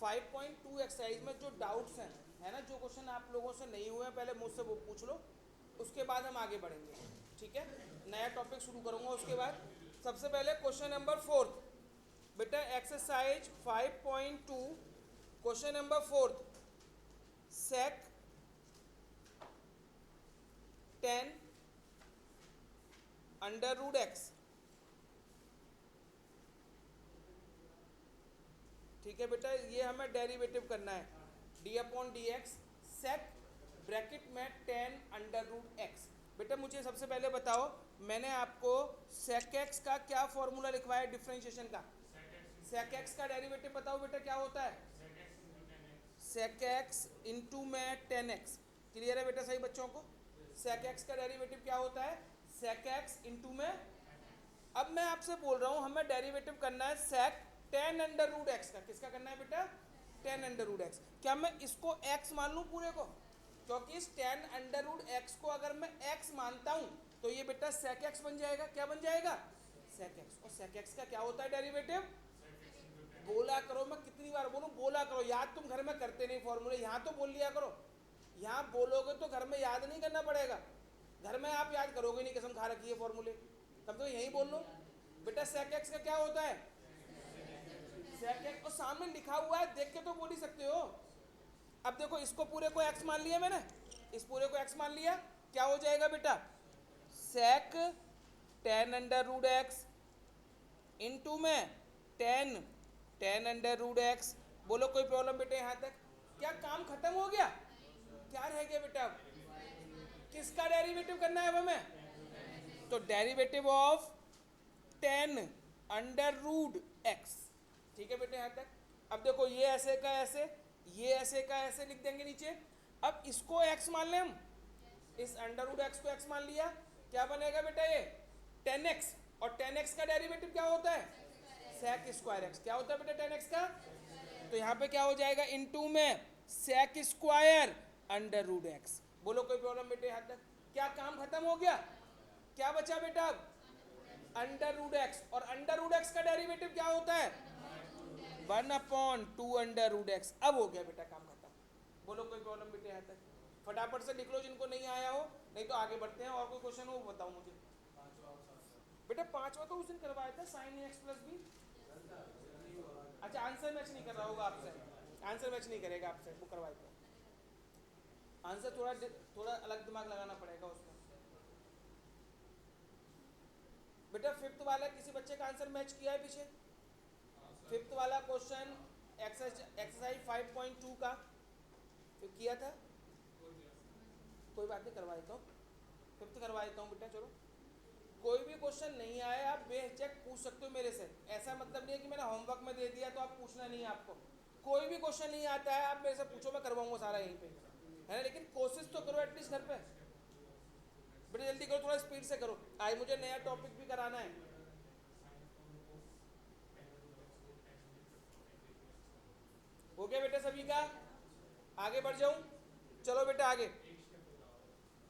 5.2 exercise में जो doubts हैं, है ना, जो क्वेश्चन आप लोगों से नहीं हुए हैं पहले मुझसे वो पूछ लो, उसके बाद हम आगे बढ़ेंगे। ठीक है, नया टॉपिक शुरू करूंगा उसके बाद। सबसे पहले क्वेश्चन नंबर 4 बेटा, exercise 5.2 question number 4, sec 10 under root x. ठीक है बेटा, ये हमें डेरिवेटिव करना है, d upon d x sec bracket में 10 अंडर रूट एक्स। बेटा मुझे सबसे पहले बताओ, मैंने आपको सेक एक्स का क्या फॉर्मूला लिखवाया डिफरेंशिएशन का? सेक एक्स का डेरिवेटिव बताओ बेटा क्या होता है? सेक एक्स इंटू में 10x। क्लियर है बेटा सही बच्चों को? सेक एक्स का डेरिवेटिव क्या होता है? सेक एक्स इंटू में, अब मैं आपसे बोल रहा हूं हमें डेरिवेटिव करना है सेक 10 अंडर रूट एक्स का। किसका करना है बेटा? 10 अंडर रूट एक्स। क्या मैं इसको x मान लूं पूरे को? क्योंकि इस 10 अंडर रूट एक्स को अगर मैं x मानता हूं तो ये बेटा सेक एक्स बन जाएगा। क्या बन जाएगा? Sec x. और सेक एक्स का क्या होता है डेरिवेटिव? बोला करो, मैं कितनी बार बोलूं, बोला करो, याद तुम घर में करते नहीं फॉर्मूले, यहाँ तो बोल लिया करो। यहाँ बोलोगे तो घर में याद नहीं करना पड़ेगा, घर में आप याद करोगे नहीं, कसम खा रखी है फॉर्मूले, तब तो यहीं बोल लो। बेटा सेक एक्स का क्या होता है? सेक एक्स, और सामने लिखा हुआ है देख के तो बोल ही सकते हो। अब देखो इसको पूरे को एक्स मान लिया मैंने, इस पूरे को एक्स मान लिया, क्या हो जाएगा बेटा? सेक 10 अंडर रूट एक्स इंटू में 10 अंडर रूट एक्स। बोलो कोई प्रॉब्लम बेटा यहाँ तक? क्या काम खत्म हो गया? क्या रह गया बेटा? किसका डेरिवेटिव करना है अब हमें? तो derivative of 10 under root x. ठीक है बेटा यहाँ तक? अब देखो ये ऐसे का ऐसे, ये ऐसे का ऐसे लिख देंगे नीचे। अब इसको x मान लें हम, इस अंडर रूट एक्स को x मान लिया, क्या बनेगा बेटा? ये 10x, और 10x का डेरिवेटिव क्या होता है? Sec square x. क्या होता है बेटा 10x का? तो यहाँ पे क्या हो जाएगा? इनटू में sec square under root x. बोलो कोई प्रॉब्लम बेटे यहाँ तक? क्या काम खत्म हो गया? क्या बचा बेटा अब? अंडर रूट एक्स, और अंडर रूट एक्स का डेरिवेटिव क्या होता है? 1/2 अंडर रूट एक्स। अब हो गया बेटा काम खत्म। बोलो कोई प्रॉब्लम बेटे यहाँ तक? फटाफट से लिख लो जिनको नहीं आया हो, नहीं तो आगे बढ़ते हैं। और कोई क्वेश्चन हो बताओ मुझे। बेटा पांचवा तो उस दिन करवाया था, sign a x plus B. अच्छा आंसर मैच नहीं कर रहा होगा आपसे, आंसर मैच नहीं करेगा आपसे, वो करवाए थे। आंसर थोड़ा थोड़ा अलग दिमाग लगाना पड़ेगा उसमें। बेटा फिफ्थ वाला किसी बच्चे का आंसर मैच किया है पीछे? फिफ्थ वाला क्वेश्चन एक्सरसाइज 5.2 का फिर किया था? कोई बात नहीं, करवा देता हूँ, फिफ्थ करवा देता हूँ बेटा। चलो कोई भी क्वेश्चन नहीं आया आप बेहिचक पूछ सकते हो मेरे से, ऐसा मतलब नहीं है कि मैंने होमवर्क में दे दिया तो आप पूछना नहीं है आपको। कोई भी क्वेश्चन नहीं आता है आप मेरे से पूछो, मैं करवाऊंगा सारा यहीं पे, है ना? लेकिन कोशिश तो करो एटलीस्ट घर पे। बेटा जल्दी करो, थोड़ा स्पीड से करो, आज मुझे नया टॉपिक भी कराना है। हो गया बेटा सभी का? आगे बढ़ जाऊं? चलो बेटा आगे।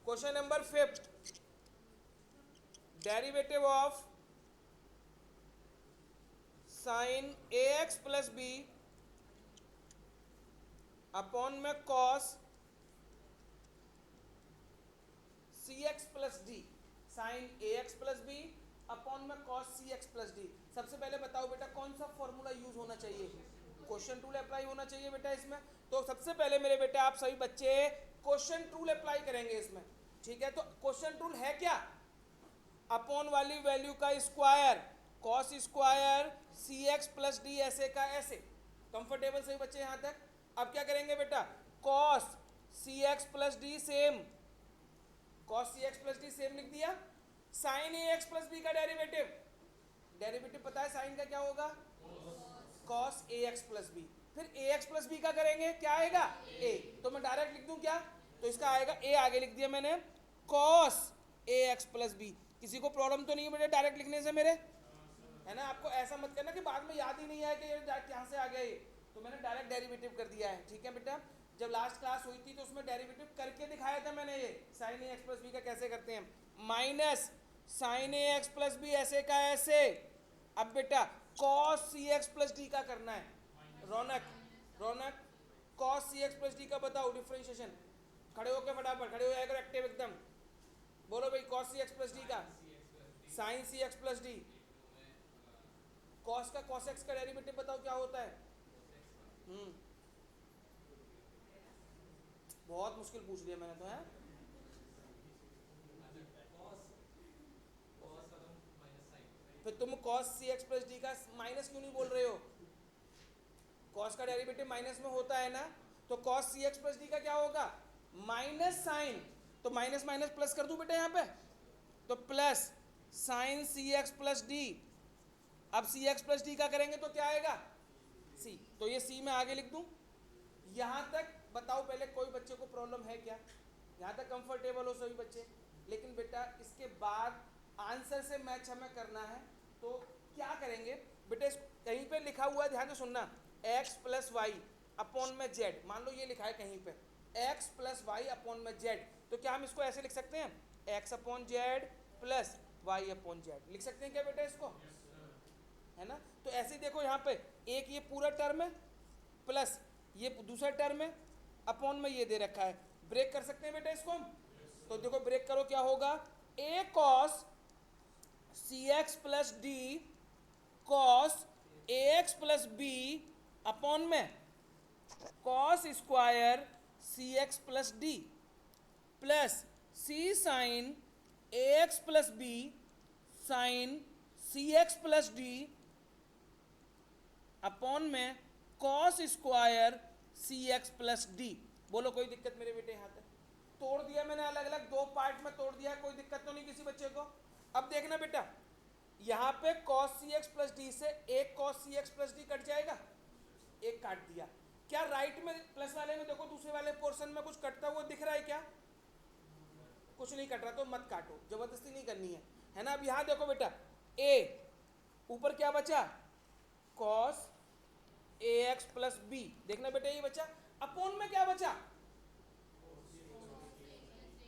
Question number 5, derivative of sine a x plus b upon में cos c x plus d. Sine a x plus b upon में cos c x plus d. सबसे पहले बताओ बेटा कौन सा फॉर्मूला यूज होना चाहिए? क्वेश्चन टूल अप्लाई होना चाहिए बेटा इसमें। तो सबसे पहले मेरे बेटा आप सभी बच्चे क्वेश्चन टूल अप्लाई करेंगे इसमें। ठीक है, तो क्वेश्चन टूल है क्या? अपॉन वाली वैल्यू का square, cos square c x plus D ऐसे का ऐसे। कंफर्टेबल सही बच्चे यहां तक? अब क्या करेंगे बेटा? Cos c x plus d same, cos c x plus d same लिख दिया। Sine a x plus b का डेरिवेटिव, डेरिवेटिव पता है साइन का क्या होगा? Cos a x plus b. फिर ए एक्स प्लस बी का करेंगे, क्या आएगा? ए। तो मैं डायरेक्ट लिख दूं क्या? तो इसका आएगा ए, आगे लिख दिया मैंने, cos a x plus B. किसी को प्रॉब्लम तो नहीं है बेटा डायरेक्ट लिखने से मेरे? है ना? आपको ऐसा मत करना कि बाद में याद ही नहीं आया कि ये कहाँ से आ गया ये। तो मैंने डायरेक्ट डेरिवेटिव कर दिया है। ठीक है बेटा, जब लास्ट क्लास हुई थी तो उसमें डेरिवेटिव करके दिखाया था मैंने, ये sign a x plus b का कैसे करते हैं, minus sign a x plus B ऐसे का ऐसे। अब बेटा cos c x plus D का करना है। रौनक, रौनक cos c x plus D का बताओ डिफरेंशिएशन, खड़े होकर फटाफट, खड़े हो जाएगा एक्टिव एकदम, बोलो भाई cos c x plus D का sin सी एक्स प्लस डी, cos का cos x का डेरिवेटिव बताओ क्या होता है। बहुत मुश्किल पूछ लिया मैंने तो है। फिर तुम cos c x plus D का माइनस क्यों नहीं बोल रहे हो, cos का डेरिवेटिव माइनस में होता है ना, तो cos c x plus D का क्या होगा माइनस साइन, तो माइनस माइनस प्लस कर दूं बेटा यहाँ पे, तो plus sign c x plus D. अब सी एक्स प्लस डी का करेंगे तो क्या आएगा सी, तो ये सी में आगे लिख दूं। यहाँ तक बताओ पहले कोई बच्चे को प्रॉब्लम है क्या, यहाँ तक कंफर्टेबल हो सभी बच्चे। लेकिन बेटा इसके बाद आंसर से मैच हमें करना है, तो क्या करेंगे बेटा, कहीं पे लिखा हुआ है ध्यान से सुनना, x प्लस वाई अपॉन में z, मान लो ये लिखा है कहीं पे x प्लस वाई अपॉन में z, तो क्या हम इसको ऐसे लिख सकते हैं x upon z plus y upon z, लिख सकते हैं क्या बेटा इसको, है ना। तो ऐसे देखो यहाँ पे एक ये पूरा टर्म है प्लस ये दूसरा टर्म है, अपॉन में ये दे रखा है, ब्रेक कर सकते हैं बेटा इसको हम। तो देखो ब्रेक करो क्या होगा, a cos c x plus d cos a x plus b upon में cos square c x plus d plus c sine a x plus b sine c x plus d upon में cos square c x plus d. बोलो कोई दिक्कत मेरे बेटे, यहाँ तक तोड़ दिया मैंने, अलग अलग दो पार्ट में तोड़ दिया, कोई दिक्कत तो नहीं किसी बच्चे को। अब देखना बेटा यहाँ पे cos c x plus D से एक cos c x plus D cut जाएगा, एक काट दिया, क्या राइट में प्लस वाले में देखो दूसरे वाले पोर्शन में कुछ कटता हुआ दिख रहा है क्या, कुछ नहीं कट रहा, तो मत काटो, जबरदस्ती नहीं करनी है ना। अब यहाँ देखो बेटा a ऊपर क्या बचा cos ए एक्स प्लस बी, देखना बेटा ये बचा, अपॉन में क्या बचा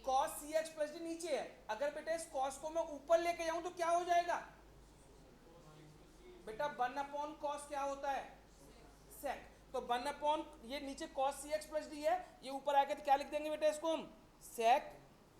cos c x plus D नीचे है, अगर बेटा इस cos को मैं ऊपर लेके जाऊं तो क्या हो जाएगा बेटा 1 अपॉन कॉस क्या होता है सेक, तो 1 अपॉन ये नीचे cos c x plus D है, ये ऊपर आके तो क्या लिख देंगे बेटा इसको हम सेक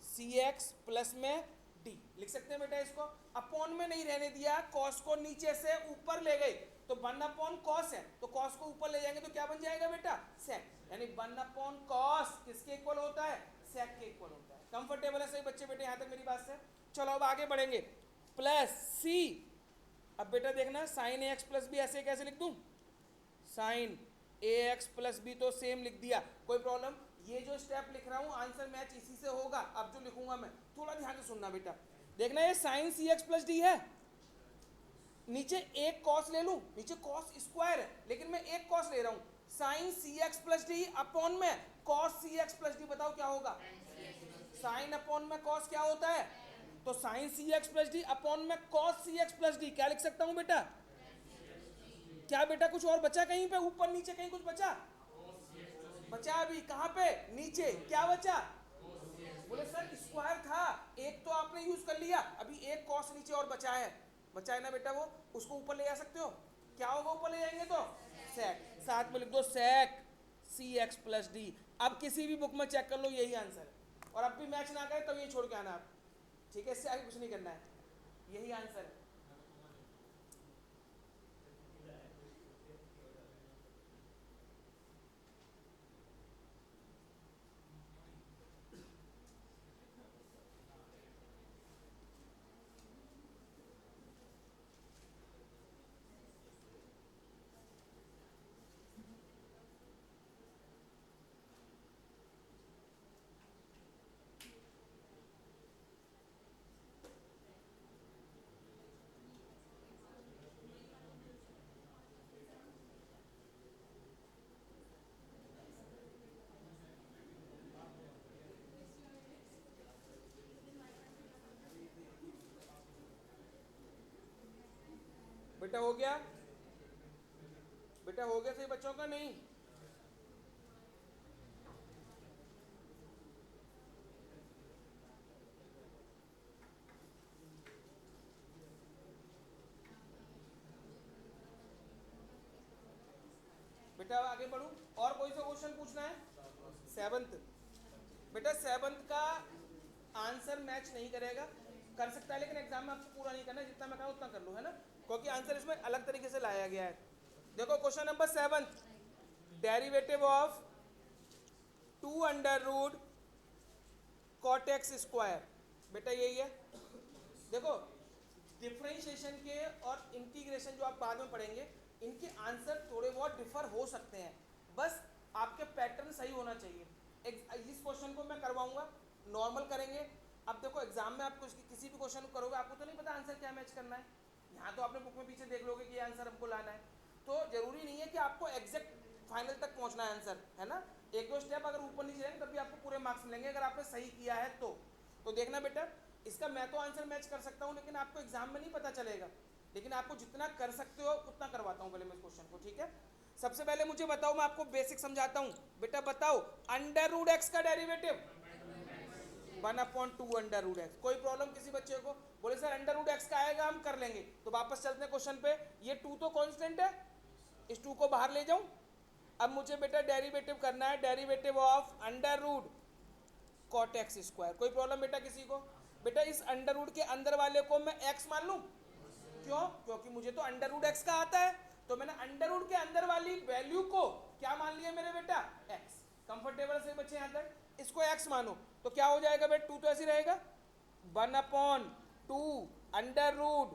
सी एक्स प्लस में डी लिख सकते हैं बेटा इसको। अपॉन में नहीं रहने दिया, cos को नीचे से ऊपर ले गए, तो 1 अपॉन कॉस है, तो cos को ऊपर ले जाएंगे तो क्या बन जाएगा बेटा सेक, यानी 1 अपॉन कॉस किसके इक्वल होता है सेक के इक्वल होता है। कंफर्टेबल है सही बच्चे बेटे यहाँ तक मेरी बात से। चलो अब आगे बढ़ेंगे, प्लस सी, अब बेटा देखना sign a x plus B ऐसे कैसे लिख दूं, sign a x plus B तो सेम लिख दिया, कोई प्रॉब्लम। ये जो स्टेप लिख रहा हूं आंसर मैच इसी से होगा, अब जो लिखूंगा मैं थोड़ा ध्यान से सुनना बेटा, देखना ये sign c x plus D है, नीचे एक कॉस ले लूं, नीचे कॉस स्क्वायर है लेकिन मैं एक कॉस ले रहा हूं, sign c x plus d upon में cos c x plus D, बताओ क्या होगा साइन अपॉन में कॉस क्या होता है, तो sign c x plus d upon में cos c x plus D, क्या लिख सकता हूं बेटा, क्या बेटा कुछ और बचा कहीं पे ऊपर नीचे कहीं कुछ बचा, बचा अभी कहां पे नीचे क्या बचा, बोले सर स्क्वायर था एक तो आपने यूज कर लिया, अभी एक कॉस नीचे और बचा है ना बेटा, वो उसको ऊपर ले जा सकते हो, क्या होगा ऊपर ले जाएंगे तो सेक, साथ में लिख दो सेक सी एक्स प्लस डी। अब किसी भी बुक में चेक कर लो यही आंसर है, और अब भी मैच ना करे तब ये छोड़ के आना आप, ठीक है, इससे आगे कुछ नहीं करना है, यही आंसर है। बेटा हो गया, बेटा हो गया सही बच्चों का नहीं, बेटा आगे बढ़ूं, और कोई सा क्वेश्चन पूछना है? सेवंथ। बेटा सेवंथ का आंसर मैच नहीं करेगा, कर सकता है लेकिन एग्जाम में आपको पूरा नहीं करना है, जितना मैं कहूँ उतना कर लो, है ना, क्योंकि आंसर इसमें अलग तरीके से लाया गया है। देखो question number 7, derivative of 2 under root cot x square. बेटा यही है। देखो डिफरेंशिएशन के और इंटीग्रेशन जो आप बाद में पढ़ेंगे, इनके आंसर थोड़े बहुत डिफर हो सकते हैं, बस आपके पैटर्न सही होना चाहिए। इस क्वेश्चन को मैं करवाऊंगा, नॉर्मल करेंगे। अब देखो एग्जाम में आप किसी भी क्वेश्चन को करोगे, आपको तो नहीं पता आंसर क्या मैच करना है, यहाँ तो आपने बुक में पीछे देख लोगे कि ये आंसर हमको लाना है, तो जरूरी नहीं है कि आपको एग्जैक्ट फाइनल तक पहुंचना है आंसर, है ना। एक दो स्टेप अगर ऊपर नीचे जाएंगे तब भी आपको पूरे मार्क्स मिलेंगे अगर आपने सही किया है तो देखना बेटा, इसका मैं तो आंसर मैच कर सकता हूँ लेकिन आपको एग्जाम में नहीं पता चलेगा, लेकिन आपको जितना कर सकते हो उतना करवाता हूँ पहले मैं इस क्वेश्चन को, ठीक है। सबसे पहले मुझे बताओ, मैं आपको बेसिक समझाता हूँ। बेटा बताओ अंडर रूट एक्स का डेरिवेटिव 1/2 अंडर रूट एक्स। कोई प्रॉब्लम किसी बच्चे को? बोले सर अंडर रूट एक्स का आएगा, हम कर लेंगे। तो वापस चलते हैं क्वेश्चन पे। ये 2 तो कांस्टेंट है, इस 2 को बाहर ले जाऊं। अब मुझे बेटा डेरिवेटिव करना है, derivative of under root cot x square. कोई प्रॉब्लम बेटा किसी को? बेटा इस अंडर रूट के अंदर वाले को मैं एक्स मान लूं, क्यों? क्योंकि मुझे तो अंडर रूट एक्स का आता है, तो मैंने अंडर रूट के अंदर वाली वैल्यू को क्या मान लिया मेरे बेटा? एक्स। कंफर्टेबल से बच्चे यहां तक, इसको एक्स मानो तो क्या हो जाएगा बेटा? 2 तो ऐसे रहेगा, 1/2 under root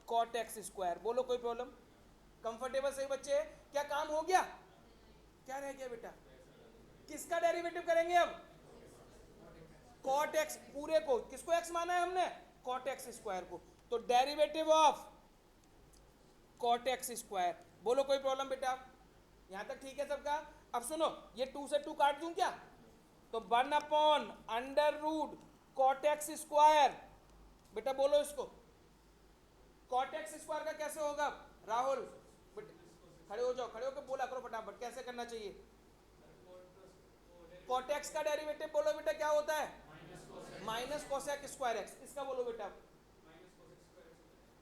cot x square. बोलो कोई प्रॉब्लम? कंफर्टेबल सही बच्चे? क्या काम हो गया? क्या रह गया बेटा? किसका डेरिवेटिव करेंगे अब? कॉट एक्स पूरे को। किसको एक्स माना है हमने? कॉट एक्स स्क्वायर को। तो derivative of cot x square. बोलो कोई प्रॉब्लम बेटा? यहां तक ठीक है सबका? अब सुनो, ये 2 से 2 काट दूं क्या? तो 1/अंडर रूट कॉट एक्स स्क्वायर। बेटा बोलो इसको, कॉट एक्स स्क्वायर का कैसे होगा? राहुल खड़े हो जाओ, खड़े होकर बोला करो फटाफट कैसे करना चाहिए। कॉट एक्स का डेरिवेटिव बोलो बेटा क्या होता है? Minus cosec square x. इसका बोलो बेटा।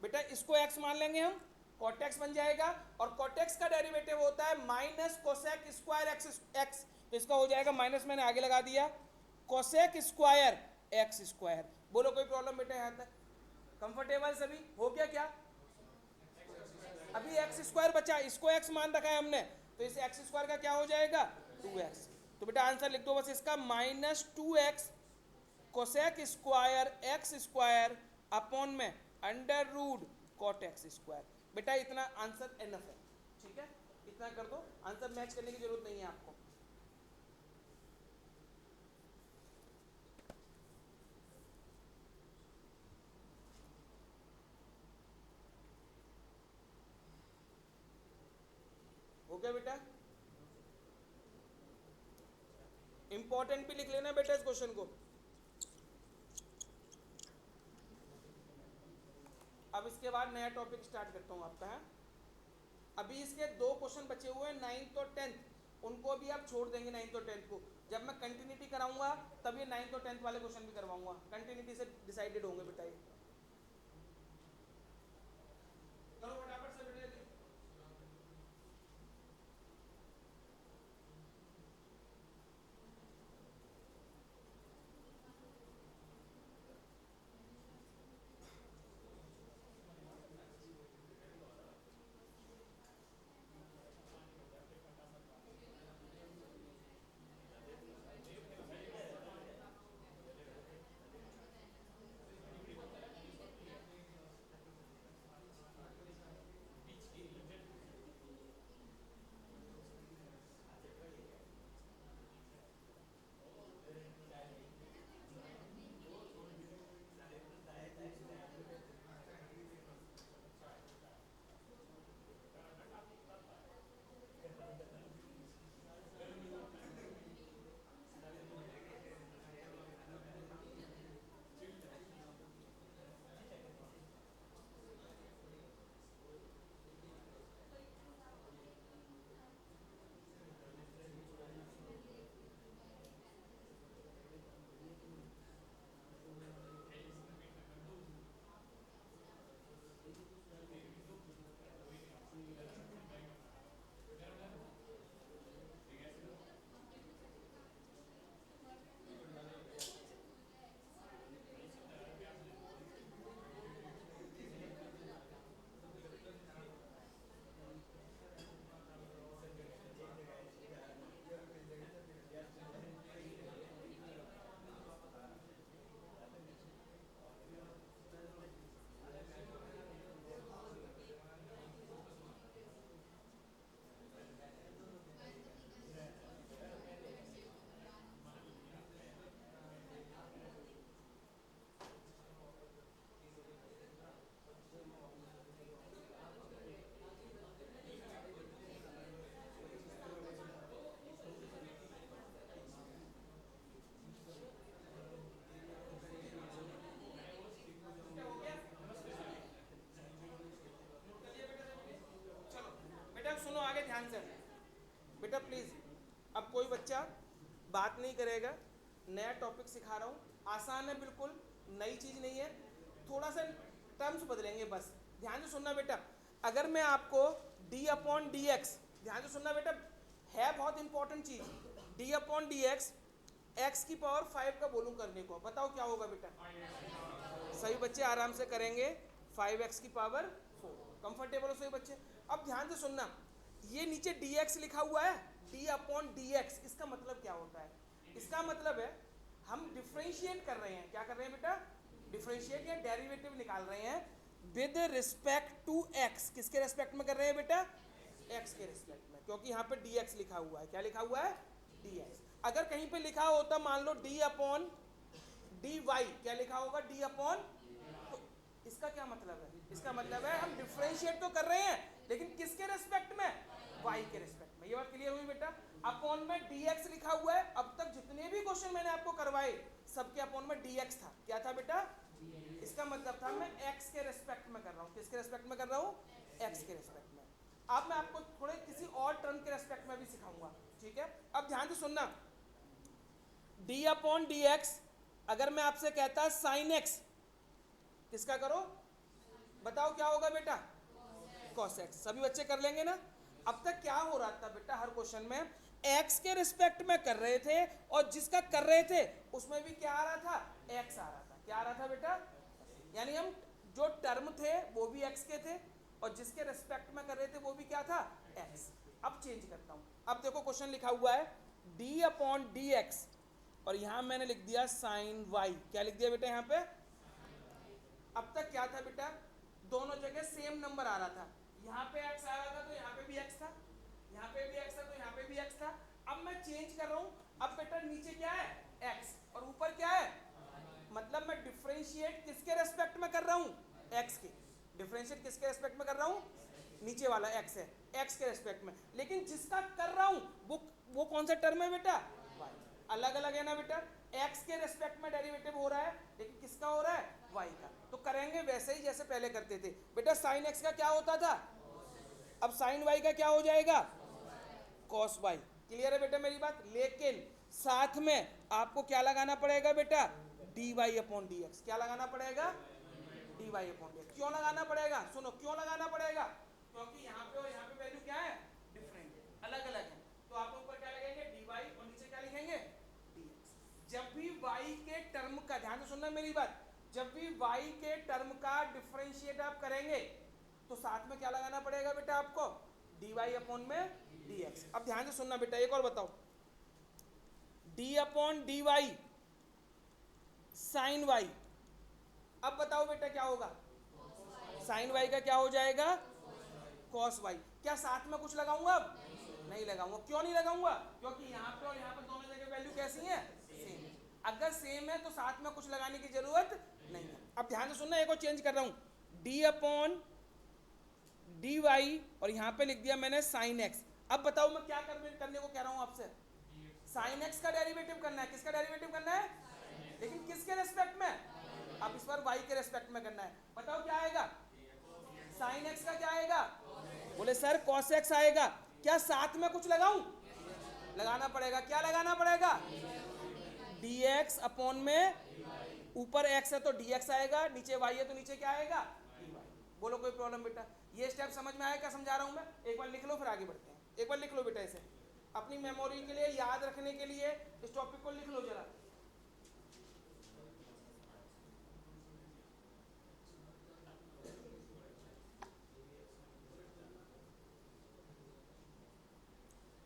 बेटा इसको एक्स मान लेंगे हम, कॉट एक्स बन जाएगा, और कॉट एक्स का डेरिवेटिव होता है minus cosec square x x. तो इसका हो जाएगा माइनस, मैंने आगे लगा दिया, कोसेक स्क्वायर एक्स स्क्वायर। बोलो कोई प्रॉब्लम बेटा यहां तक? कंफर्टेबल सभी? हो गया क्या? अभी एक्स स्क्वायर बचा, इसको एक्स मान रखा है हमने, तो इस एक्स स्क्वायर का क्या हो जाएगा? 2x। तो बेटा आंसर लिख दो बस इसका, -2x cosec square x square upon में under root cot x square. बेटा इतना आंसर एनफ है, ठीक है, इतना कर दो, आंसर मैच करने की जरूरत नहीं है आपको। हो गया बेटा? इंपॉर्टेंट भी लिख लेना बेटा इस क्वेश्चन को। अब इसके बाद नया टॉपिक स्टार्ट करता हूँ आपका, है। अभी इसके 2 क्वेश्चन बचे हुए हैं 9th और 10th, उनको भी आप छोड़ देंगे 9th और 10th को। जब मैं कंटिन्यूटी कराऊंगा तब ये 9th और 10th वाले क्वेश्चन भी करवाऊंगा, कंटिन्यूटी से डिसाइडेड होंगे बेटा ये। करो फटाफट से बेटा जल्दी। ध्यान से बेटा प्लीज। अब कोई बच्चा बात नहीं करेगा, नया टॉपिक सिखा रहा हूँ, आसान है बिल्कुल, नई चीज नहीं है, थोड़ा सा टर्म्स बदलेंगे बस। ध्यान से सुनना बेटा, अगर मैं आपको d अपॉन डी एक्स, ध्यान से सुनना बेटा, है बहुत इंपॉर्टेंट चीज, d upon d x x की पावर 5 का बोलूं करने को, बताओ क्या होगा बेटा? सभी बच्चे आराम से करेंगे, 5x की पावर 4। कंफर्टेबल हो सभी बच्चे? अब ध्यान से सुनना, ये नीचे dx लिखा हुआ है, d अपॉन dx, इसका मतलब क्या होता है? इसका मतलब है हम डिफरेंशिएट कर रहे हैं, क्या कर रहे हैं बेटा? डिफरेंशिएट या डेरिवेटिव निकाल रहे हैं विद रिस्पेक्ट टू x। किसके रेस्पेक्ट में कर रहे हैं बेटा? x के रेस्पेक्ट में, क्योंकि यहाँ पे dx लिखा हुआ है। क्या लिखा हुआ है? dx। अगर कहीं पे लिखा होता मान लो d अपॉन डी वाई, क्या लिखा होगा? d अपॉन, तो इसका क्या मतलब है? इसका मतलब है हम डिफरेंशिएट तो कर रहे हैं लेकिन किसके रेस्पेक्ट में? y के रेस्पेक्ट में। ये बात क्लियर हुई बेटा? अपॉन में dx लिखा हुआ है, अब तक जितने भी क्वेश्चन मैंने आपको करवाए सबके अपॉन में dx था। क्या था बेटा? इसका मतलब था मैं x के रेस्पेक्ट में कर रहा हूँ। किसके रेस्पेक्ट में कर रहा हूँ? x के रेस्पेक्ट में। अब मैं आपको थोड़े किसी और टर्म के रेस्पेक्ट में भी सिखाऊंगा, ठीक है? अब ध्यान से सुनना, d अपॉन डी एक्स, अगर मैं आपसे कहता साइन x, किसका करो? बताओ क्या होगा बेटा? cos x। सभी बच्चे कर लेंगे ना? अब तक क्या हो रहा था बेटा? हर क्वेश्चन में x के रिस्पेक्ट में कर रहे थे और जिसका कर रहे थे उसमें भी क्या आ रहा था? x आ रहा था। क्या आ रहा था बेटा? यानी हम जो टर्म थे वो भी x के थे और जिसके रिस्पेक्ट में कर रहे थे वो भी क्या था? x। अब चेंज करता हूं, अब देखो क्वेश्चन लिखा हुआ है d अपॉन डी एक्स और यहां मैंने लिख दिया साइन y। क्या लिख दिया बेटा यहां पे? अब तक क्या था बेटा? दोनों जगह सेम नंबर आ रहा था, यहाँ पे x आ रहा था तो यहाँ पे भी x था, यहाँ पे भी x था तो यहाँ पे भी x था। अब मैं चेंज कर रहा हूँ, अब बेटा नीचे क्या है? x और ऊपर क्या है? मतलब मैं डिफरेंशिएट किसके रेस्पेक्ट में कर रहा हूँ? x के। डिफरेंशिएट किसके रेस्पेक्ट में कर रहा हूँ? नीचे वाला x है, x के रेस्पेक्ट में। लेकिन जिसका कर रहा हूँ वो कौन सा टर्म है बेटा? y। अलग अलग है ना बेटा? x के रेस्पेक्ट में डेरिवेटिव हो रहा है लेकिन किसका हो रहा है? y का। तो करेंगे वैसे ही जैसे पहले करते थे बेटा। साइन x का क्या होता था? अब साइन y का क्या हो जाएगा? cos y। क्लियर है बेटा मेरी बात? लेकिन साथ में आपको क्या लगाना पड़ेगा बेटा? dy upon dx। क्या लगाना पड़ेगा? dy upon dx। क्यों लगाना पड़ेगा? सुनो क्यों लगाना पड़ेगा, क्योंकि यहाँ पे और यहाँ पे वैल्यू क्या है? डिफरेंट है, अलग अलग है। तो आप ऊपर क्या लगेंगे? dy और नीचे क्या लिखेंगे? dx। जब भी y के टर्म का, ध्यान से सुनना मेरी बात, जब भी y के टर्म का डिफरेंशिएट आप करेंगे तो साथ में क्या लगाना पड़ेगा बेटा आपको? dy अपॉन में dx। अब ध्यान से सुनना बेटा, एक और बताओ, d upon d y sine y। अब बताओ बेटा क्या होगा? साइन y का क्या हो जाएगा? cos y। क्या साथ में कुछ लगाऊंगा? अब नहीं लगाऊंगा। क्यों नहीं लगाऊंगा? क्योंकि यहाँ पे और यहाँ पे दोनों जगह वैल्यू कैसी है? सेम। अगर सेम है तो साथ में कुछ लगाने की जरूरत नहीं है। अब ध्यान से सुनना, एक और चेंज कर रहा हूँ, d अपॉन डी वाई और यहाँ पे लिख दिया मैंने साइन x। अब बताओ मैं क्या करने को कह रहा हूँ आपसे? साइन x का डेरिवेटिव करना है। किसका डेरिवेटिव करना है? लेकिन किसके रेस्पेक्ट में? अब इस बार y के रेस्पेक्ट में करना है। बताओ क्या आएगा? साइन x का क्या आएगा? बोले सर cos x आएगा। क्या साथ में कुछ लगाऊं? लगाना पड़ेगा। क्या लगाना पड़ेगा? dx अपॉन में, ऊपर x है तो dx आएगा, नीचे y है तो नीचे क्या आएगा? dy। बोलो कोई प्रॉब्लम बेटा? ये स्टेप समझ में आया क्या समझा रहा हूं मैं? एक बार लिख लो फिर आगे बढ़ते हैं। एक बार लिख लो बेटा, इसे अपनी मेमोरी के लिए, याद रखने के लिए इस टॉपिक को लिख लो जरा।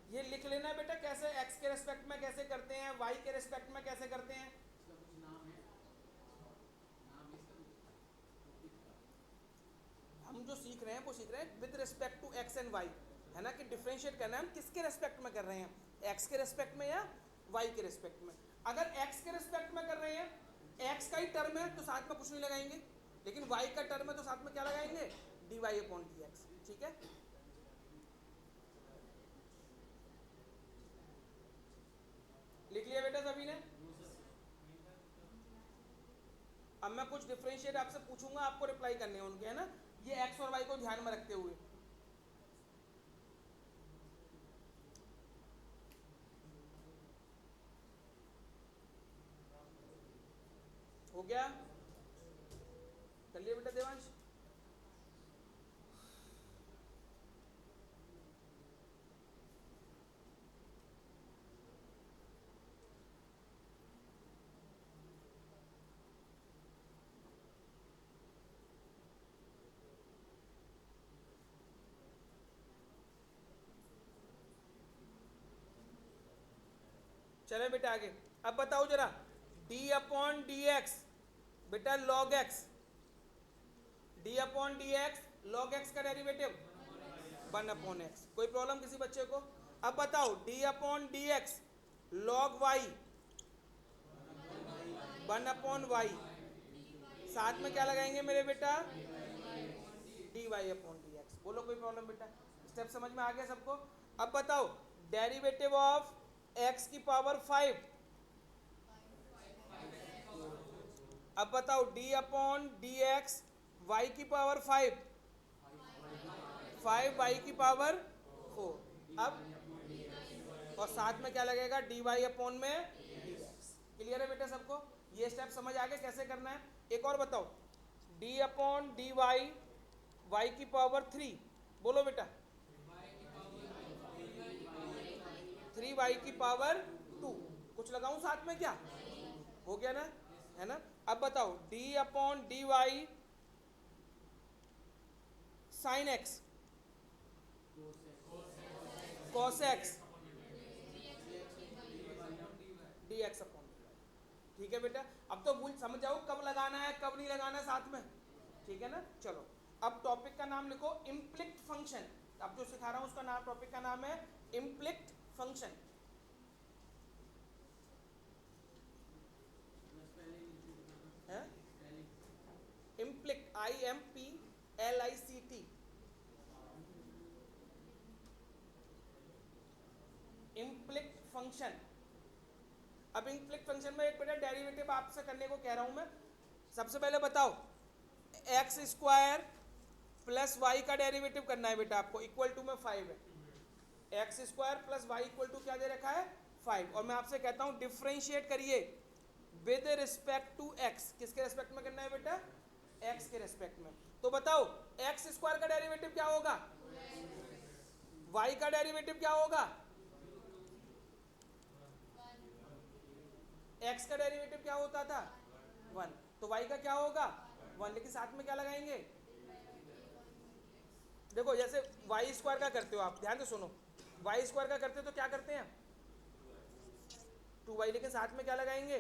ये लिख लेना बेटा, कैसे x के रेस्पेक्ट में कैसे करते हैं, y के रेस्पेक्ट में कैसे करते हैं। हम जो सीख रहे हैं वो सीख रहे हैं with respect to x and y, है ना? कि डिफरेंशिएट करना है हम किसके रेस्पेक्ट में कर रहे हैं, x के रेस्पेक्ट में या y के रेस्पेक्ट में। अगर x के रेस्पेक्ट में कर रहे हैं, x का ही टर्म है तो साथ में कुछ नहीं लगाएंगे, लेकिन y का टर्म है तो साथ में क्या लगाएंगे? dy upon dx। ठीक है, लिख लिया बेटा सभी ने? अब मैं कुछ डिफरेंशिएट आपसे पूछूंगा, आपको रिप्लाई करने हैं उनके, है ना? ये x और y को ध्यान में रखते हुए। हो गया? कर लिया बेटा देवांश? चले बेटा आगे। अब बताओ जरा, d अपॉन डी एक्स बेटा log x, d upon d x log x का डेरिवेटिव 1 अपॉन एक्स। कोई प्रॉब्लम किसी बच्चे को? अब बताओ d upon d x log y 1 upon y, साथ में क्या लगाएंगे मेरे बेटा? dy upon d x. बोलो कोई प्रॉब्लम बेटा? स्टेप समझ में आ गया सबको? अब बताओ डेरिवेटिव ऑफ x की पावर 5। अब बताओ d upon d x y की पावर 5, 5 वाई की पावर 4। अब और साथ में क्या लगेगा? dy अपॉन में dx। क्लियर है बेटा सबको? ये स्टेप समझ आ गया कैसे करना है? एक और बताओ, d upon d y y की पावर 3। बोलो बेटा 3y की पावर 2। कुछ लगाऊं साथ में क्या? हो गया ना, है ना? अब बताओ d upon d y sine x cos x d x upon d y. ठीक है बेटा? अब तो भूल समझ जाओ कब लगाना है कब नहीं लगाना है साथ में। ठीक है ना? चलो अब टॉपिक का नाम लिखो इम्प्लिक्ट फंक्शन। अब जो सिखा रहा हूं उसका नाम, टॉपिक का नाम है implicit function. Implicit IMPLICT, implicit function. अब इम्प्लिक्ट फंक्शन में एक बेटा डेरिवेटिव आपसे करने को कह रहा हूं मैं। सबसे पहले बताओ एक्स स्क्वायर प्लस वाई का डेरिवेटिव करना है बेटा आपको, इक्वल टू में 5 है। X square plus y equal to क्या दे रखा है? 5। और मैं आपसे कहता हूं डिफ्रेंशिएट करिए विद रिस्पेक्ट टू एक्स। किसके रिस्पेक्ट में करना है बेटा? एक्स के रिस्पेक्ट में। तो बताओ एक्स स्क्वायर का डेरिवेटिव क्या होगा? वाई का डेरिवेटिव क्या होगा? एक्स का डेरिवेटिव क्या होता था? 1। तो वाई का क्या होगा? 1। लेकिन साथ में क्या लगाएंगे? देखो जैसे वाई स्क्वायर का करते हो आप, ध्यान से सुनो, वाई स्क्वायर का करते हो तो क्या करते हैं? 2y। लेकिन साथ में क्या लगाएंगे?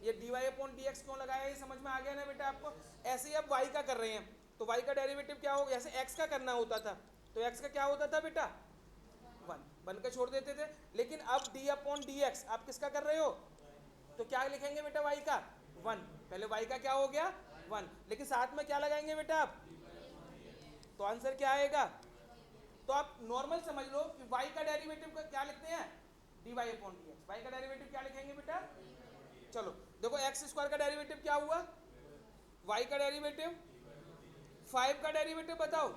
ये dy अपॉन डी एक्स क्यों लगाया? ये समझ में आ गया ना बेटा आपको? ऐसे ही अब y का कर रहे हैं तो y का डेरिवेटिव क्या होगा? जैसे x का करना होता था तो x का क्या होता था बेटा? 1 बन के छोड़ देते थे। लेकिन अब d अपॉन डी एक्स आप किसका कर रहे हो? तो क्या लिखेंगे बेटा? y का 1। पहले y का क्या हो गया? 1। लेकिन साथ में क्या लगाएंगे बेटा आप? तो आंसर क्या आएगा? तो आप नॉर्मल समझ लो कि y का डेरिवेटिव का क्या लिखते हैं? dy upon d x. y का डेरिवेटिव क्या लिखेंगे बेटा? चलो देखो एक्स स्क्वायर का डेरिवेटिव क्या हुआ? y का डेरिवेटिव 5 का डेरिवेटिव बताओ।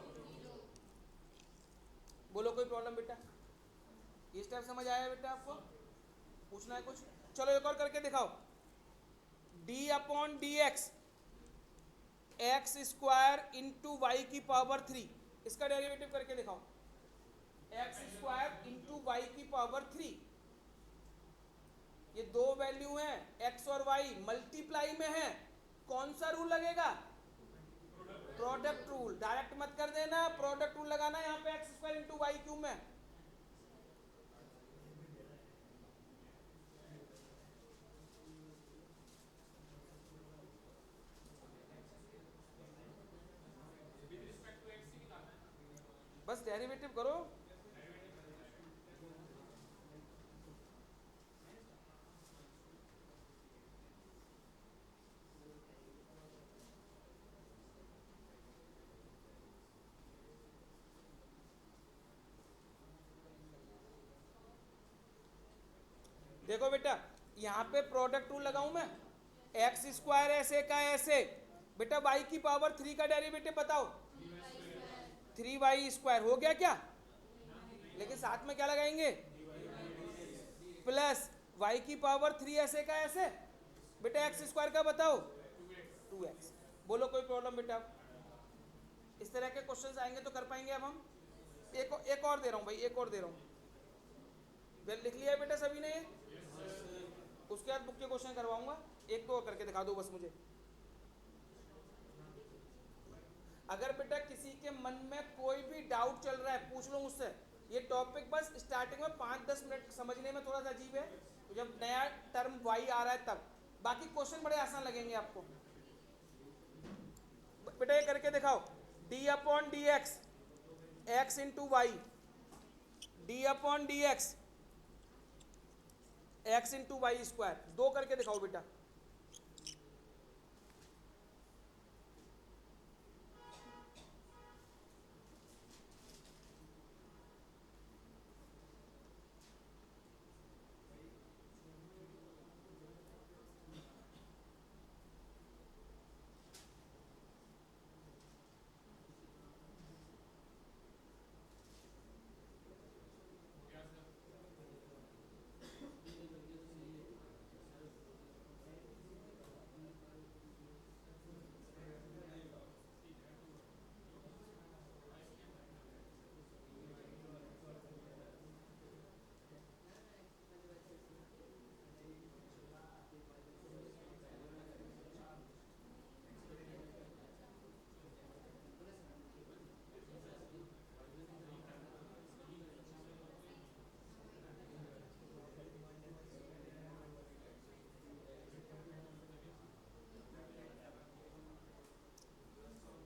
बोलो कोई प्रॉब्लम बेटा? ये स्टेप समझ आया बेटा आपको? पूछना है कुछ? चलो एक और करके दिखाओ। d upon d x x square into y की पावर 3, इसका डेरिवेटिव करके दिखाओ। एक्स स्क्वायर इंटू वाई की पावर 3, ये दो वैल्यू हैं x और y मल्टीप्लाई में है। कौन सा रूल लगेगा? Product rule. डायरेक्ट मत कर देना, प्रोडक्ट रूल लगाना यहाँ पे x square into y cube में। बस डेरिवेटिव करो। देखो बेटा यहाँ पे प्रोडक्ट रूल लगाऊं मैं, एक्स स्क्वायर ऐसे का ऐसे। बेटा y की पावर 3 का डेरिवेटिव बताओ। 3y स्क्वायर हो गया क्या? लेकिन साथ में क्या लगाएंगे? प्लस y की पावर 3 ऐसे का ऐसे। बेटा एक्स स्क्वायर का बताओ 2x। बोलो कोई प्रॉब्लम बेटा? इस तरह के क्वेश्चंस आएंगे तो कर पाएंगे अब हम। एक और दे रहा हूँ भाई, एक और दे रहा हूँ। लिख लिया है बेटा सभी ने ये? उसके बाद बुक के क्वेश्चन करवाऊंगा, एक तो और करके दिखा दो बस मुझे। अगर बेटा किसी के मन में कोई भी डाउट चल रहा है पूछ लो मुझसे। ये टॉपिक बस स्टार्टिंग में 5-10 मिनट समझने में थोड़ा सा अजीब है, तो जब नया टर्म वाई आ रहा है तब। बाकी क्वेश्चन बड़े आसान लगेंगे आपको। बेटा ये करके दिखाओ, d upon d x x into y, d upon d x x into y square. दो करके दिखाओ बेटा।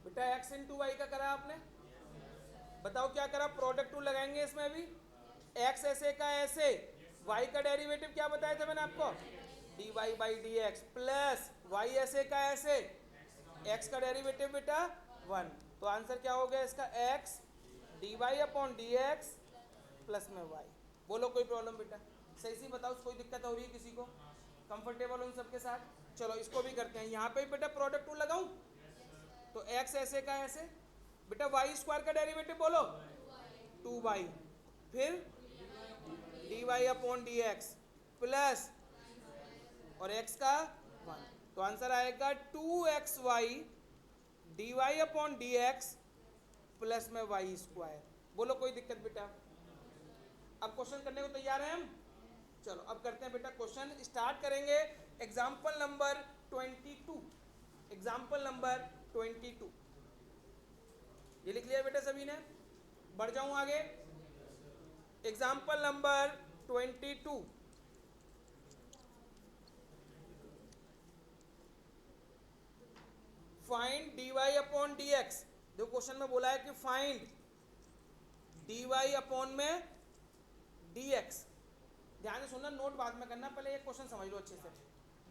बेटा एक्स इंटू वाई का करा आपने, बताओ क्या करा? प्रोडक्ट टू लगाएंगे इसमें भी। एक्स ऐसे का ऐसे, वाई का डेरिवेटिव क्या बताया था मैंने आपको? D y by d x plus y ऐसे का ऐसे, एक्स का डेरिवेटिव बेटा 1। तो आंसर क्या हो गया इसका? X d y upon d x plus में वाई। बोलो कोई प्रॉब्लम बेटा? सही सी बताओ, कोई दिक्कत हो रही है किसी को? कंफर्टेबल हो इन सबके साथ? चलो इसको भी करते हैं। यहाँ पे बेटा प्रोडक्ट टू लगाऊं तो एक्स ऐसे का ऐसे, बेटा वाई स्क्वायर का डेरिवेटिव बोलो 2y, फिर d y upon d x plus और x का 1। तो आंसर आएगा 2xy d y upon d x plus में वाई स्क्वायर। बोलो कोई दिक्कत बेटा? अब क्वेश्चन करने को तैयार हैं हम? चलो अब करते हैं बेटा क्वेश्चन। स्टार्ट करेंगे एग्जाम्पल नंबर 22। एग्जाम्पल नंबर 22 ये लिख लिया बेटा सभी ने? बढ़ जाऊं आगे। Example number 22, find d y upon d x. जो क्वेश्चन में बोला है कि फाइंड डी वाई अपॉन में डी एक्स। ध्यान से सुनना, नोट बाद में करना, पहले ये क्वेश्चन समझ लो अच्छे से।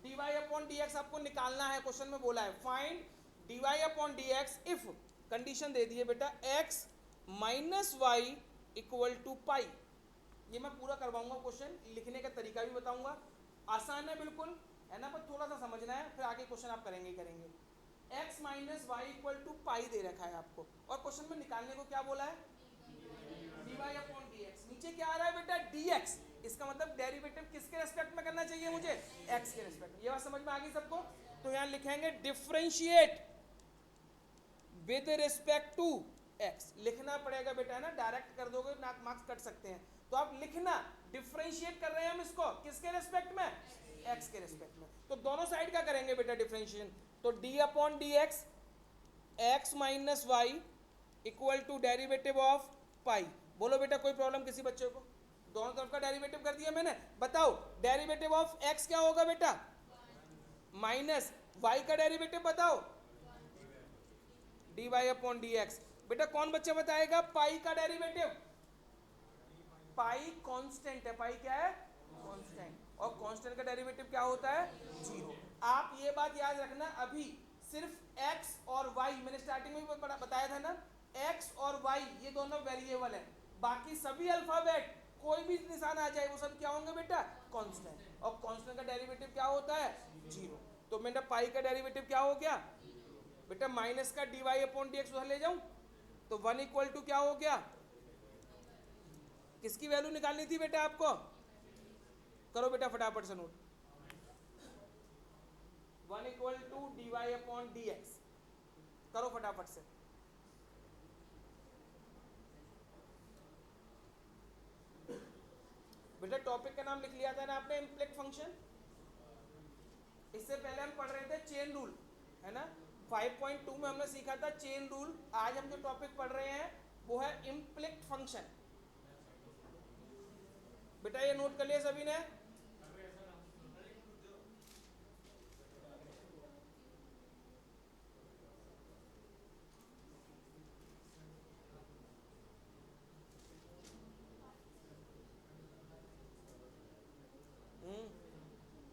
D y upon d x आपको निकालना है। क्वेश्चन में बोला है find d y upon d x if, condition दे दी है बेटा, x minus y equal to pi. ये मैं पूरा करवाऊंगा क्वेश्चन, लिखने का तरीका भी बताऊंगा। आसान है बिल्कुल, है ना, पर थोड़ा सा समझना है, फिर आगे क्वेश्चन आप करेंगे ही करेंगे। x minus y equal to pi दे रखा है आपको, और क्वेश्चन में निकालने को क्या बोला है? D y upon d x. नीचे क्या आ रहा है बेटा? D x. इसका मतलब डेरिवेटिव किसके रेस्पेक्ट में करना चाहिए मुझे? x के रेस्पेक्ट में। ये बात समझ में आ गई सबको? तो यहाँ लिखेंगे differentiate with respect to x। लिखना पड़ेगा बेटा, है ना, डायरेक्ट कर दोगे मार्क्स कट सकते हैं। तो आप लिखना, डिफरेंशिएट कर रहे हैं हम इसको किसके रेस्पेक्ट में? x के रेस्पेक्ट में। तो दोनों साइड का करेंगे बेटा डिफरेंशिएशन। तो d upon d x, x minus y equal to derivative of pi. बोलो बेटा कोई प्रॉब्लम किसी बच्चे को? दोनों तरफ का डेरिवेटिव कर दिया मैंने। बताओ डेरिवेटिव ऑफ x क्या होगा बेटा? माइनस y का डेरिवेटिव बताओ, d y upon d x. बेटा कौन बच्चा बताएगा पाई का डेरिवेटिव? पाई कांस्टेंट है। पाई क्या है? कांस्टेंट। और कांस्टेंट का डेरिवेटिव क्या होता है? 0। आप ये बात याद रखना, अभी सिर्फ x और y, मैंने स्टार्टिंग में भी बताया था ना, x और y ये दोनों वेरिएबल है। बाकी सभी अल्फाबेट कोई भी निशान आ जाए वो सब क्या होंगे बेटा? कांस्टेंट। और कांस्टेंट का डेरिवेटिव क्या होता है? 0। तो मेरा पाई का डेरिवेटिव क्या हो गया बेटा? माइनस का d y upon d x उधर ले जाऊं तो 1 इक्वल टू क्या हो गया? किसकी वैल्यू निकालनी थी बेटा आपको? करो बेटा फटाफट से note. 1 equal to d y upon d x. करो फटाफट से। बेटा टॉपिक का नाम लिख लिया था ना आपने, इम्प्लिक्ट फंक्शन। इससे पहले हम पढ़ रहे थे चेन रूल, है ना। 5.2 में हमने सीखा था चेन रूल। आज हम जो टॉपिक पढ़ रहे हैं वो है इम्प्लिक्ट फंक्शन। बेटा ये नोट कर लिया सभी ने?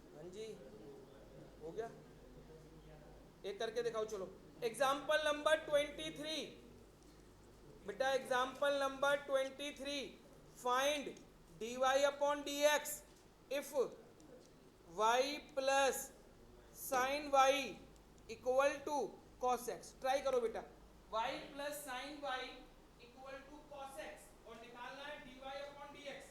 हाँ जी, हो गया। एक करके दिखाओ चलो। Example number 23। बेटा example number 23, find d y upon d x if y plus sine y equal to cos x. Try करो बेटा। Y plus sine y equal to cos x और निकालना है d y upon d x.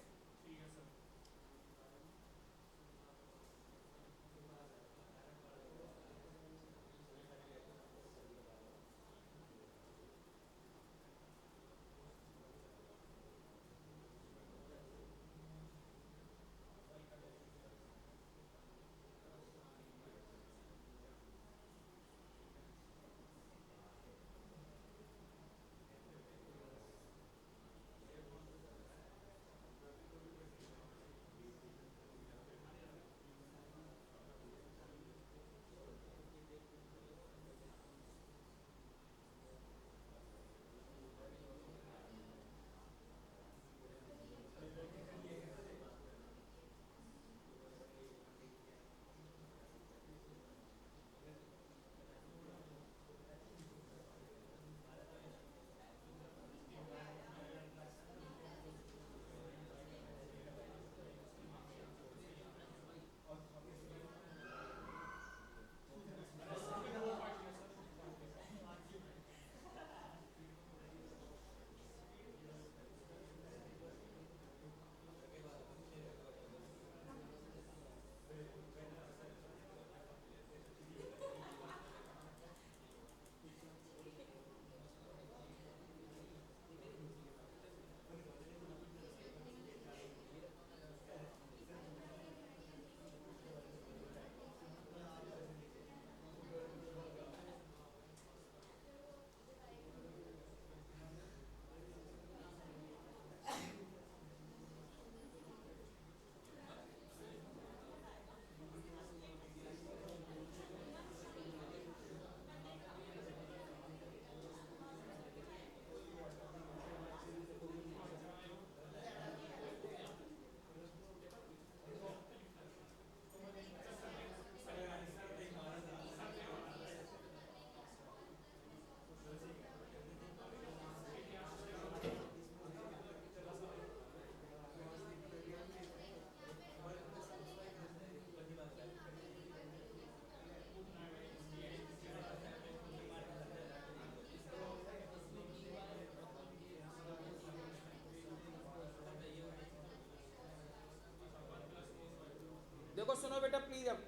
देखो सुनो बेटा please. अब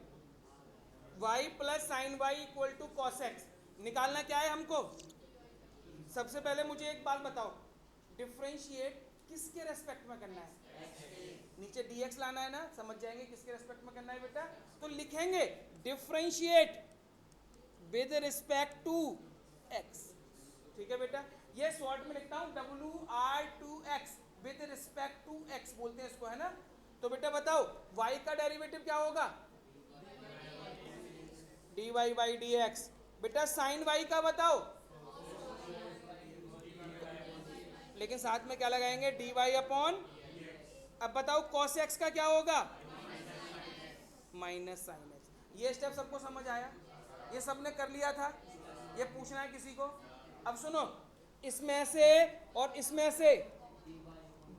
y plus sine y equal to cos x निकालना क्या है हमको। सबसे पहले मुझे एक बात बताओ, डिफरेंशिएट किसके रेस्पेक्ट में करना है? नीचे dx लाना है ना, समझ जाएंगे किसके रेस्पेक्ट में करना है बेटा। तो लिखेंगे differentiate with respect to x। ठीक है बेटा, ये शॉर्ट में लिखता हूं WR2x with respect to x बोलते हैं इसको, है ना। तो बेटा बताओ y का डेरिवेटिव क्या होगा? dy by d x. बेटा साइन y का बताओ, लेकिन साथ में क्या लगाएंगे? dy upon. अब बताओ cos x का क्या होगा? Minus sine x। ये स्टेप सबको समझ आया? ये सबने कर लिया था? ये पूछना है किसी को? अब सुनो, इसमें से और इसमें से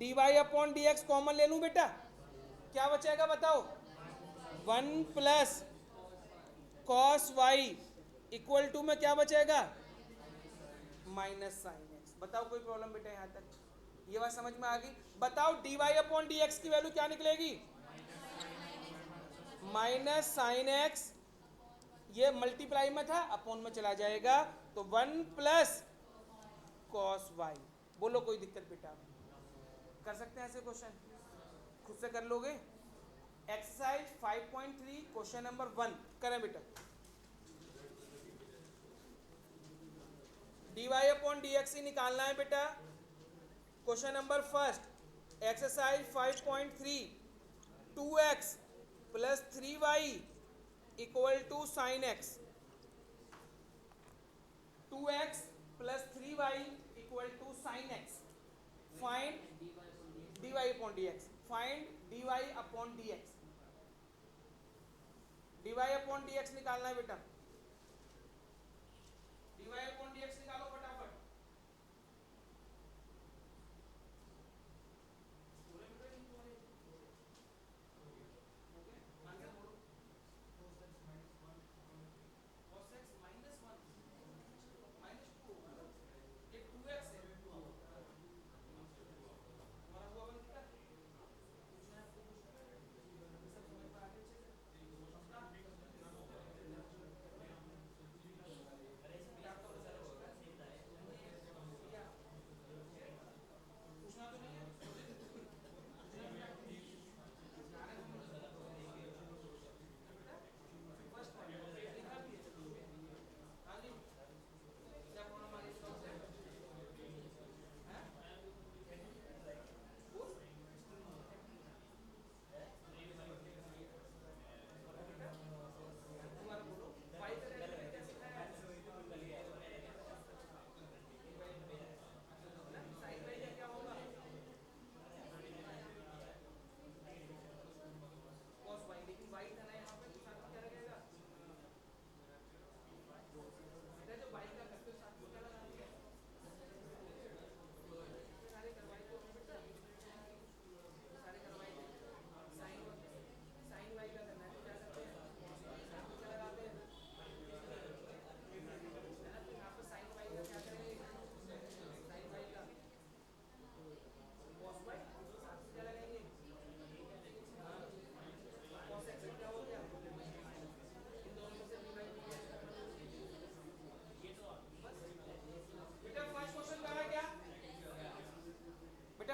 dy upon d x common ले लूं बेटा, क्या बचेगा बताओ? 1 plus cos y equal to में क्या बचेगा? Minus sine x. बताओ कोई प्रॉब्लम बेटा यहाँ तक? ये बात समझ में आ गई? बताओ dy अपॉन डी एक्स की वैल्यू क्या निकलेगी? माइनस साइन एक्स ये मल्टीप्लाई में था, अपॉन में चला जाएगा, तो 1 प्लस कॉस वाई। बोलो कोई दिक्कत बेटा? कर सकते हैं ऐसे क्वेश्चन, खुद से कर लोगे। एक्सरसाइज 5.3 क्वेश्चन नंबर 1 करें बेटा। dy अपॉन dx ही निकालना है बेटा। Question number first, exercise 5.3, 2x plus 3y equal to sine x. 2x plus 3y equal to sine x. Find dy upon dx। Find dy upon dx। dy upon dx निकालना है बेटा। dy upon dx निकालो फटाफट।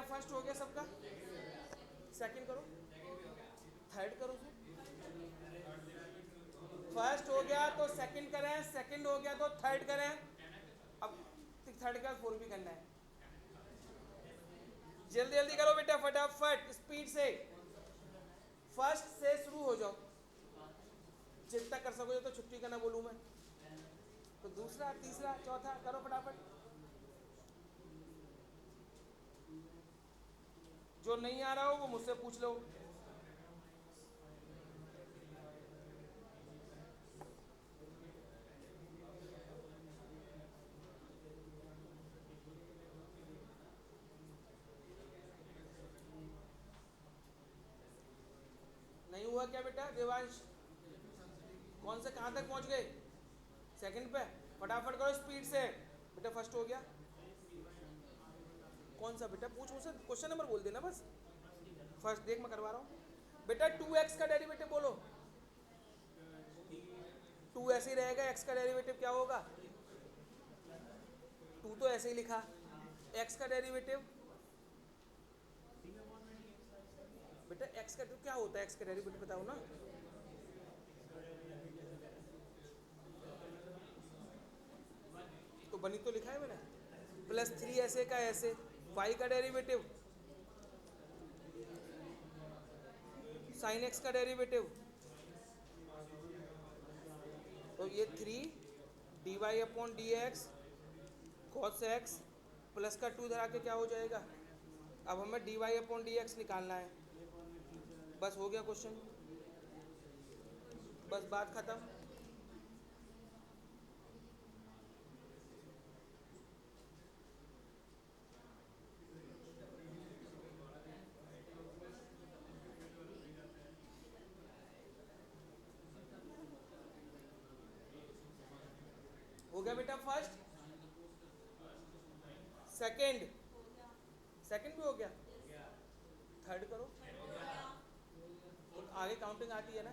First हो गया सबका, second करो, third करो। फर्स्ट हो गया तो सेकंड करें, सेकंड हो गया तो थर्ड करें। अब थर्ड का फोर्थ भी करना है। जल्दी जल्दी करो बेटा, फटाफट स्पीड से। फर्स्ट से शुरू हो जाओ, जितना कर सकोगे तो छुट्टी का ना बोलूं मैं तो दूसरा, तीसरा, चौथा करो फटाफट। जो नहीं आ रहा हो वो मुझसे पूछ लो। नहीं हुआ क्या बेटा देवांश? कौन से कहाँ तक पहुँच गए? सेकंड पे। फटाफट करो स्पीड से बेटा। फर्स्ट हो गया, कौन सा बेटा? पूछ मुझसे, क्वेश्चन नंबर बोल देना बस। फर्स्ट देख मैं करवा रहा हूँ बेटा। 2x का डेरिवेटिव बोलो। 2 ऐसे ही रहेगा, x का डेरिवेटिव क्या होगा? 2 तो ऐसे ही लिखा, x का डेरिवेटिव बेटा x का तो क्या होता है? x का डेरिवेटिव बताओ ना। तो बनी तो लिखा है मैंने, प्लस 3 ऐसे का ऐसे। y का डेरिवेटिव साइन x का डेरिवेटिव, तो ये 3 dy upon d x cos x plus का 2 धरा के क्या हो जाएगा? अब हमें dy अपॉन डी एक्स निकालना है। बस हो गया क्वेश्चन, बस बात खत्म। हो गया बेटा फर्स्ट, सेकंड, सेकंड भी हो गया, थर्ड करो। तो आगे काउंटिंग आती है ना।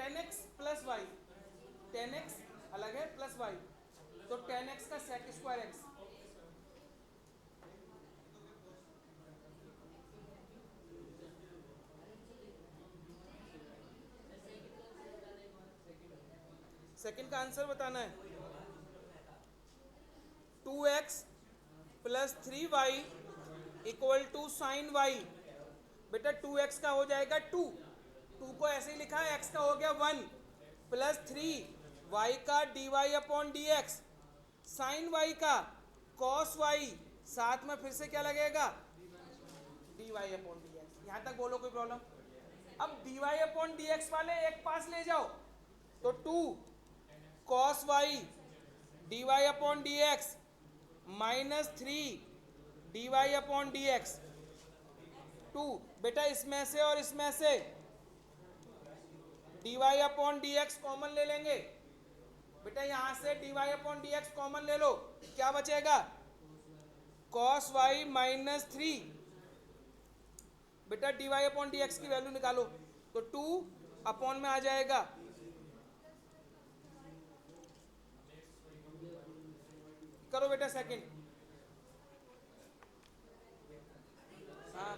10x प्लस वाई, 10x अलग है प्लस वाई, तो 10x का सेक स्क्वायर एक्स। सेकंड का आंसर बताना है। 2x plus 3y equal to sine y. बेटा 2x का हो जाएगा 2, 2 को ऐसे ही लिखा है, x का हो गया 1 प्लस 3 y का dy upon d x, sine y का कॉस वाई, साथ में फिर से क्या लगेगा dy अपॉन डी एक्स। यहाँ तक बोलो कोई प्रॉब्लम? अब dy अपॉन डी एक्स वाले एक पास ले जाओ, तो 2 cos y d y upon d x minus 3 d y upon d x 2। बेटा इसमें से और इसमें से d y upon d x common ले लेंगे। बेटा यहां से d y upon d x common ले लो, क्या बचेगा कॉस वाई माइनस 3। बेटा d y upon d x की वैल्यू निकालो, तो 2 अपॉन में आ जाएगा, करो बेटा सेकंड। हाँ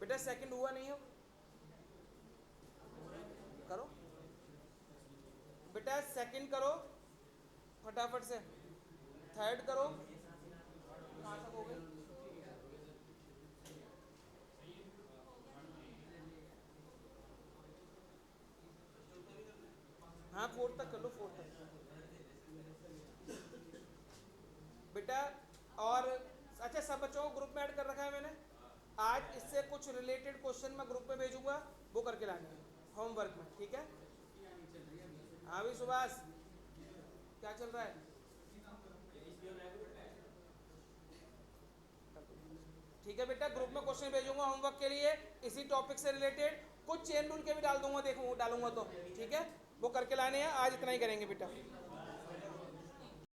बेटा सेकंड हुआ नहीं हो, करो बेटा सेकंड करो फटाफट से, थर्ड करो। कहाँ तक हो गई? हाँ फोर्थ तक कर लो, फोर्थ तक बेटा। और अच्छा सब बच्चों को ग्रुप में ऐड कर रखा है मैंने, आज इससे कुछ रिलेटेड क्वेश्चन मैं ग्रुप में भेजूंगा, वो करके लाने हैं होमवर्क में, ठीक है? हाँ भी सुभाष क्या चल रहा है? ठीक है बेटा, ग्रुप में क्वेश्चन भेजूंगा होमवर्क के लिए, इसी टॉपिक से रिलेटेड कुछ चेन रूल के भी डाल दूंगा, देखूंगा डालूंगा तो ठीक है, वो करके लाने हैं। आज इतना ही करेंगे बेटा।